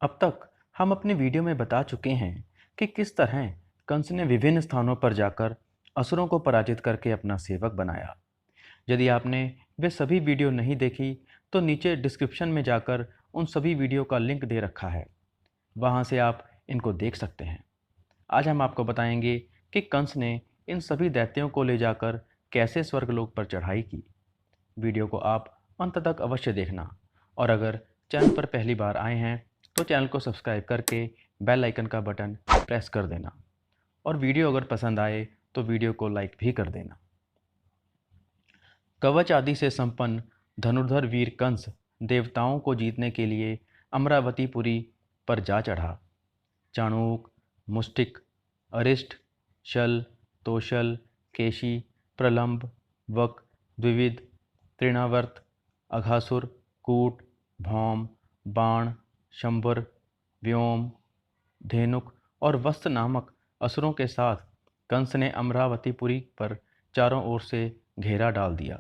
अब तक हम अपनी वीडियो में बता चुके हैं कि किस तरह कंस ने विभिन्न स्थानों पर जाकर असुरों को पराजित करके अपना सेवक बनाया। यदि आपने वे सभी वीडियो नहीं देखी तो नीचे डिस्क्रिप्शन में जाकर उन सभी वीडियो का लिंक दे रखा है, वहां से आप इनको देख सकते हैं। आज हम आपको बताएंगे कि कंस ने इन सभी दैत्यों को ले जाकर कैसे स्वर्गलोक पर चढ़ाई की। वीडियो को आप अंत तक अवश्य देखना, और अगर चैनल पर पहली बार आए हैं तो चैनल को सब्सक्राइब करके बेल आइकन का बटन प्रेस कर देना, और वीडियो अगर पसंद आए तो वीडियो को लाइक भी कर देना। कवच आदि से संपन्न धनुर्धर वीर कंस देवताओं को जीतने के लिए अमरावतीपुरी पर जा चढ़ा। चाणूक, मुष्टिक, अरिष्ट, शल, तोशल, केशी, प्रलंब, वक, द्विविद, तृणावर्त, अघासुर, कूट, भौम, बाण, शंभर, व्योम, धेनुक और वस्त नामक असुरों के साथ कंस ने अमरावतीपुरी पर चारों ओर से घेरा डाल दिया।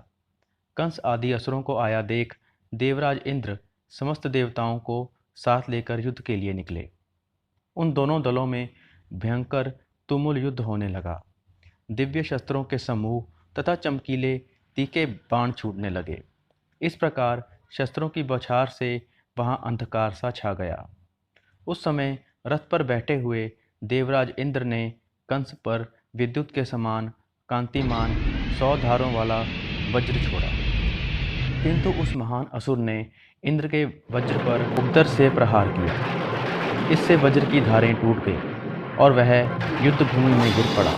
कंस आदि असुरों को आया देख देवराज इंद्र समस्त देवताओं को साथ लेकर युद्ध के लिए निकले। उन दोनों दलों में भयंकर तुमुल युद्ध होने लगा। दिव्य शस्त्रों के समूह तथा चमकीले तीखे बाण छूटने लगे। इस प्रकार शस्त्रों की बौछार से वहां अंधकार सा छा गया। उस समय रथ पर बैठे हुए देवराज इंद्र ने कंस पर विद्युत के समान कांतिमान 100 धारों वाला वज्र छोड़ा, किंतु उस महान असुर ने इंद्र के वज्र पर उग्र से प्रहार किया। इससे वज्र की धारें टूट गई और वह युद्ध भूमि में गिर पड़ा।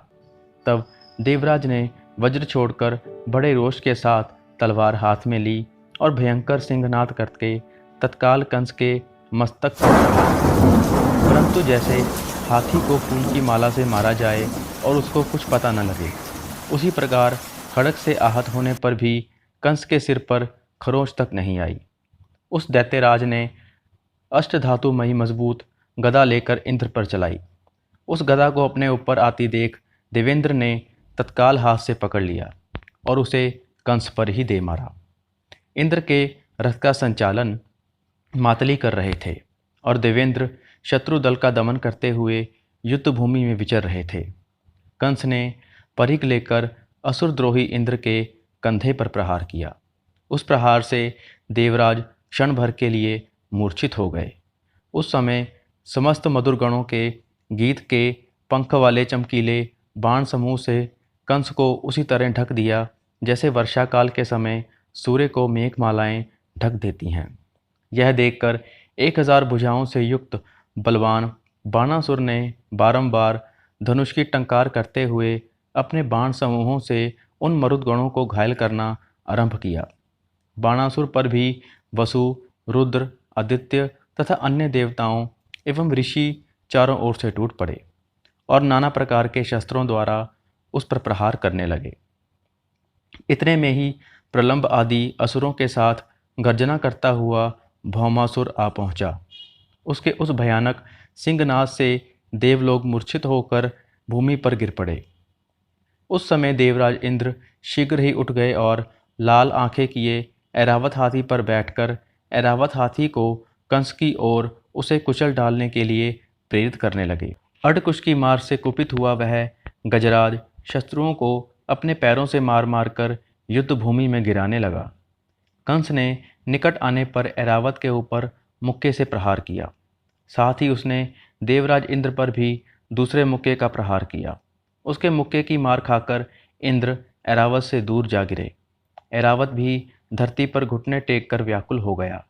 तब देवराज ने वज्र छोड़कर बड़े रोष के साथ तलवार हाथ में ली और भयंकर सिंहनाद करके तत्काल कंस के मस्तक पर चढ़ा। परंतु जैसे हाथी को फूल की माला से मारा जाए और उसको कुछ पता न लगे, उसी प्रकार खड़ग से आहत होने पर भी कंस के सिर पर खरोंच तक नहीं आई। उस दैत्यराज ने अष्टधातुमयी मजबूत गदा लेकर इंद्र पर चलाई। उस गदा को अपने ऊपर आती देख देवेंद्र ने तत्काल हाथ से पकड़ लिया और उसे कंस पर ही दे मारा। इंद्र के रथ का संचालन मातली कर रहे थे और देवेंद्र शत्रु दल का दमन करते हुए युद्ध भूमि में विचर रहे थे। कंस ने परिघ लेकर असुरद्रोही इंद्र के कंधे पर प्रहार किया। उस प्रहार से देवराज क्षण भर के लिए मूर्छित हो गए। उस समय समस्त मधुर गणों के गीत के पंख वाले चमकीले बाण समूह से कंस को उसी तरह ढक दिया जैसे वर्षा काल के समय सूर्य को मेघमालाएं ढक देती हैं। यह देखकर 1000 भुजाओं से युक्त बलवान बाणासुर ने बारंबार धनुष की टंकार करते हुए अपने बाण समूहों से उन मरुदगणों को घायल करना आरंभ किया। बाणासुर पर भी वसु, रुद्र, आदित्य तथा अन्य देवताओं एवं ऋषि चारों ओर से टूट पड़े और नाना प्रकार के शस्त्रों द्वारा उस पर प्रहार करने लगे। इतने में ही प्रलंब आदि असुरों के साथ गर्जना करता हुआ भौमासुर आ पहुंचा। उसके उस भयानक सिंहनाद से देवलोग मूर्छित होकर भूमि पर गिर पड़े। उस समय देवराज इंद्र शीघ्र ही उठ गए और लाल आंखें किए ऐरावत हाथी पर बैठकर ऐरावत हाथी को कंस की ओर उसे कुचल डालने के लिए प्रेरित करने लगे। अर्धकुश की मार से कुपित हुआ वह गजराज शत्रुओं को अपने पैरों से मार मार कर युद्ध भूमि में गिराने लगा। कंस ने निकट आने पर ऐरावत के ऊपर मुक्के से प्रहार किया। साथ ही उसने देवराज इंद्र पर भी दूसरे मुक्के का प्रहार किया। उसके मुक्के की मार खाकर इंद्र ऐरावत से दूर जा गिरे। ऐरावत भी धरती पर घुटने टेक कर व्याकुल हो गया।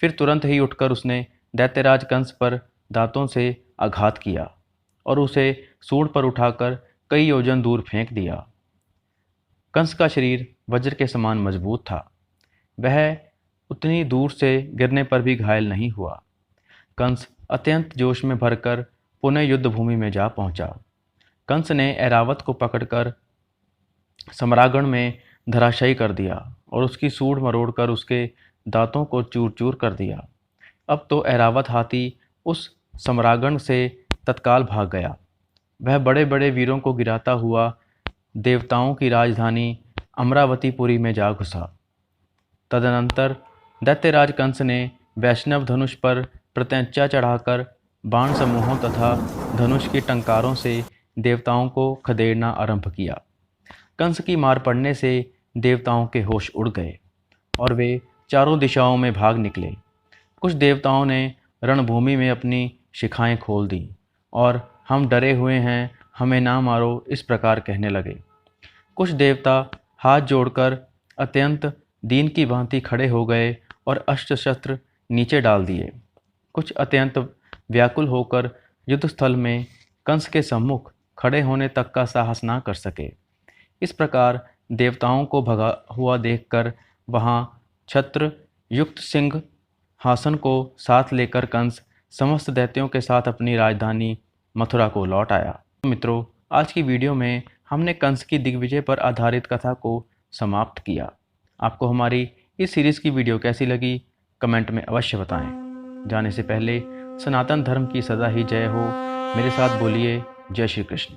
फिर तुरंत ही उठकर उसने दैत्यराज कंस पर दांतों से आघात किया और उसे सूंड पर उठाकर कई योजन दूर फेंक दिया। कंस का शरीर वज्र के समान मजबूत था। वह उतनी दूर से गिरने पर भी घायल नहीं हुआ। कंस अत्यंत जोश में भरकर पुनः युद्ध भूमि में जा पहुंचा। कंस ने ऐरावत को पकड़कर सम्रागण में धराशायी कर दिया और उसकी सूंड मरोड़कर उसके दांतों को चूर चूर कर दिया। अब तो ऐरावत हाथी उस सम्रागण से तत्काल भाग गया। वह बड़े बड़े वीरों को गिराता हुआ देवताओं की राजधानी अमरावतीपुरी में जा घुसा। तदनंतर दैत्यराज कंस ने वैष्णव धनुष पर प्रत्यंचा चढ़ाकर बाण समूहों तथा धनुष की टंकारों से देवताओं को खदेड़ना आरंभ किया। कंस की मार पड़ने से देवताओं के होश उड़ गए और वे चारों दिशाओं में भाग निकले। कुछ देवताओं ने रणभूमि में अपनी शिखाएं खोल दी और हम डरे हुए हैं, हमें ना मारो, इस प्रकार कहने लगे। कुछ देवता हाथ जोड़कर अत्यंत दीन की भांति खड़े हो गए और अस्त्र शस्त्र नीचे डाल दिए। कुछ अत्यंत व्याकुल होकर युद्ध स्थल में कंस के सम्मुख खड़े होने तक का साहस ना कर सके। इस प्रकार देवताओं को भगा हुआ देखकर वहाँ छत्र युक्त सिंह हासन को साथ लेकर कंस समस्त दैत्यों के साथ अपनी राजधानी मथुरा को लौट आया। मित्रों, आज की वीडियो में हमने कंस की दिग्विजय पर आधारित कथा को समाप्त किया। आपको हमारी इस सीरीज़ की वीडियो कैसी लगी, कमेंट में अवश्य बताएं। जाने से पहले सनातन धर्म की सदा ही जय हो। मेरे साथ बोलिए, जय श्री कृष्ण।